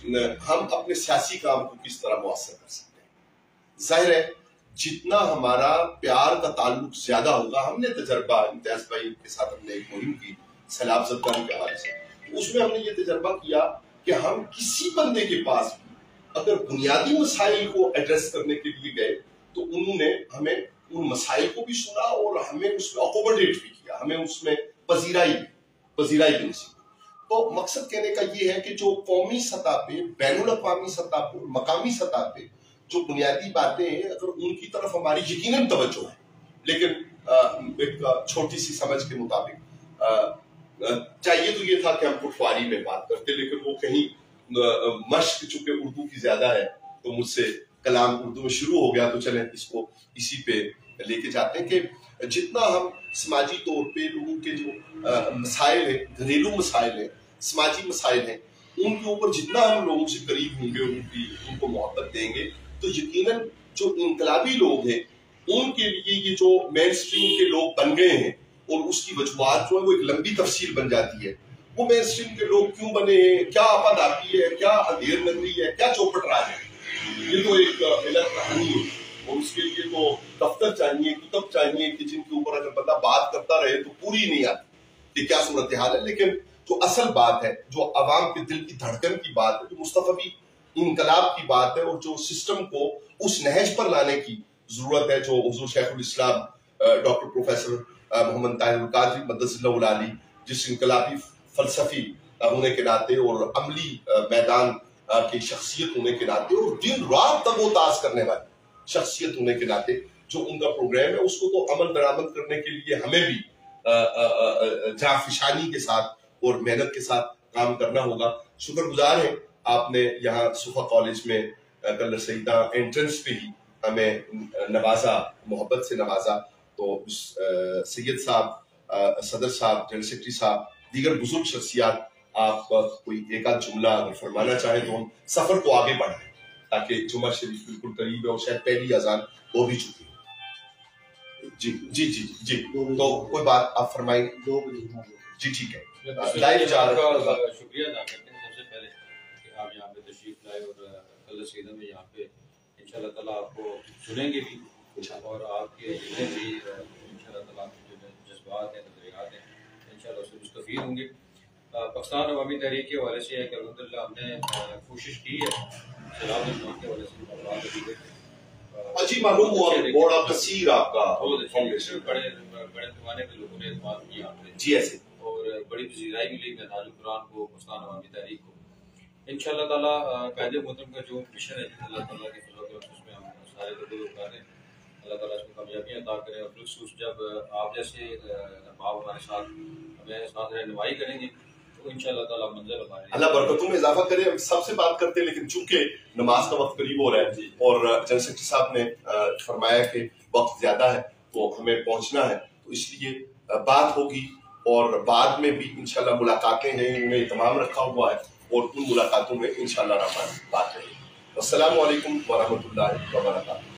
ہم اپنے سیاسی کام کو کس طرح مؤثر کر سکتے ہیں. ظاہر ہے جتنا ہمارا پیار کا تعلق زیادہ ہوگا، ہم نے تجربہ امتیاز بھائی کے ساتھ ہم نے ایک مہم کی سیلاب زدگان کے حوالے سے، اس میں ہم نے یہ تجربہ کیا کہ ہم کسی بندے کے پاس بھی اگر بنیادی مسائل کو ایڈریس کرنے کے لیے گئے تو انہوں نے ہمیں ان مسائل کو بھی سنا اور ہمیں اس میں اکوموڈیٹ بھی کیا، ہمیں اس میں پذیرائی بھی نصیب. تو مقصد کہنے کا یہ ہے کہ جو قومی سطح پہ، بین الاقوامی سطح پہ، مقامی سطح پہ جو بنیادی باتیں ہیں، اگر ان کی طرف ہماری یقیناً توجہ ہے، لیکن ایک چھوٹی سی سمجھ کے مطابق چاہیے تو یہ تھا کہ ہم پٹواری میں بات کرتے، لیکن وہ کہیں مشق چونکہ اردو کی زیادہ ہے تو مجھ سے کلام اردو میں شروع ہو گیا، تو چلیں اس کو اسی پہ لے کے جاتے ہیں کہ جتنا ہم سماجی طور پہ لوگوں کے جو مسائل ہیں، گھریلو مسائل ہیں، سماجی مسائل ہیں، ان کے اوپر جتنا ہم لوگوں سے قریب ہوں گے، ان کو محبت دیں گے، تو یقیناً جو انقلابی لوگ ہیں ان کے لیے یہ جو مین سٹریم کے لوگ بن گئے ہیں، اور اس کی وجوہات جو ہے وہ ایک لمبی تفصیل بن جاتی ہے. وہ مین سٹریم کے لوگ کیوں بنے ہیں، کیا آپاداپی ہے، کیا اندھیر نگری ہے، کیا چوپٹ راج ہے، یہ تو ایک الگ کہانی ہے، اور اس کے لیے تو دفتر چاہیے، کتب چاہیے کہ جن کے اوپر اگر بندہ بات کرتا رہے تو پوری نہیں آتی کہ کیا صورتحال ہے. لیکن جو اصل بات ہے، جو عوام کے دل کی دھڑکن کی بات ہے، جو مصطفی انقلاب کی بات ہے، اور جو سسٹم کو اس نہج پر لانے کی ضرورت ہے، جو حضور شیخ الاسلام ڈاکٹر پروفیسر محمد طاہر القادری مدث اللہ العالی جس انقلابی فلسفی ہونے کے ناطے اور عملی میدان کی شخصیت ہونے کے ناطے اور دن رات تگ و تاز کرنے والی شخصیت ہونے کے ناطے جو ان کا پروگرام ہے، اس کو تو عمل درآمد کرنے کے لیے ہمیں بھی جانفشانی کے ساتھ اور محنت کے ساتھ کام کرنا ہوگا. شکر گزار ہیں آپ نے یہاں صفا کالج میں کل سیدہ انٹرنس پہ ہی ہمیں نوازا، محبت سے نوازا. تو سید صاحب، صدر صاحب، جنرل سیکرٹری صاحب، دیگر بزرگ شخصیات، آپ کوئی ایک آدھ جملہ اگر فرمانا چاہیں تو ہم سفر کو آگے بڑھائیں، تاکہ جمعہ شریف بالکل قریب ہے اور شاید پہلی اذان ہو بھی چکی ہے. جی تو کوئی بات آپ فرمائیں. جی ٹھیک ہے، لائیو جا رہا ہے. شکریہ ادا کرتے ہیں سب سے پہلے کہ آپ یہاں پہ تشریف لائے، اور کل سیدہ میں یہاں پہ انشاءاللہ تعالیٰ آپ کو سنیں گے بھی، اور آپ کے جتنے بھی انشاءاللہ تعالیٰ جو جذبات ہیں، نظریات ہیں، انشاءاللہ اس سے مستفید ہوں گے. پاکستان عوامی تحریک کے حوالے سے ہے کہ الحمدللہ ہم نے کوشش کی ہے سیلاب زدگان کے حوالے سے جی معلوم ہوا بڑا کثیر آپ کا بڑے پیمانے پہ لوگوں نے اعتماد کیا ہم نے، جی ایسے، اور بڑی پذیرائی ملی محناج القرآن کو، پاکستان عوامی تحریک کو. انشاءاللہ تعالیٰ قائد محترم کا جو مشن ہے اللہ تعالیٰ کے فضل و کرم سے اس میں ہم سارے لوگ اتاریں، اللہ تعالیٰ اس میں کامیابیاں عطا کریں، اور بالخصوص جب آپ جیسے احباب ہمارے ساتھ ہمیں ساتھ رہنمائی کریں گے تو انشاءاللہ تعالیٰ منزل ہمارے اللہ برکتوں میں اضافہ کرے. ہم سب سے بات کرتے ہیں لیکن چونکہ نماز کا وقت قریب ہو رہا ہے اور جنرل سیکرٹری صاحب نے فرمایا کہ وقت زیادہ ہے تو ہمیں پہنچنا ہے، تو اس لیے بات ہوگی اور بعد میں بھی انشاءاللہ ملاقاتیں ہیں، ان میں اہتمام رکھا ہوا ہے اور ان ملاقاتوں میں انشاءاللہ الرحمن بات رہے گی. السلام علیکم ورحمۃ اللہ وبرکاتہ.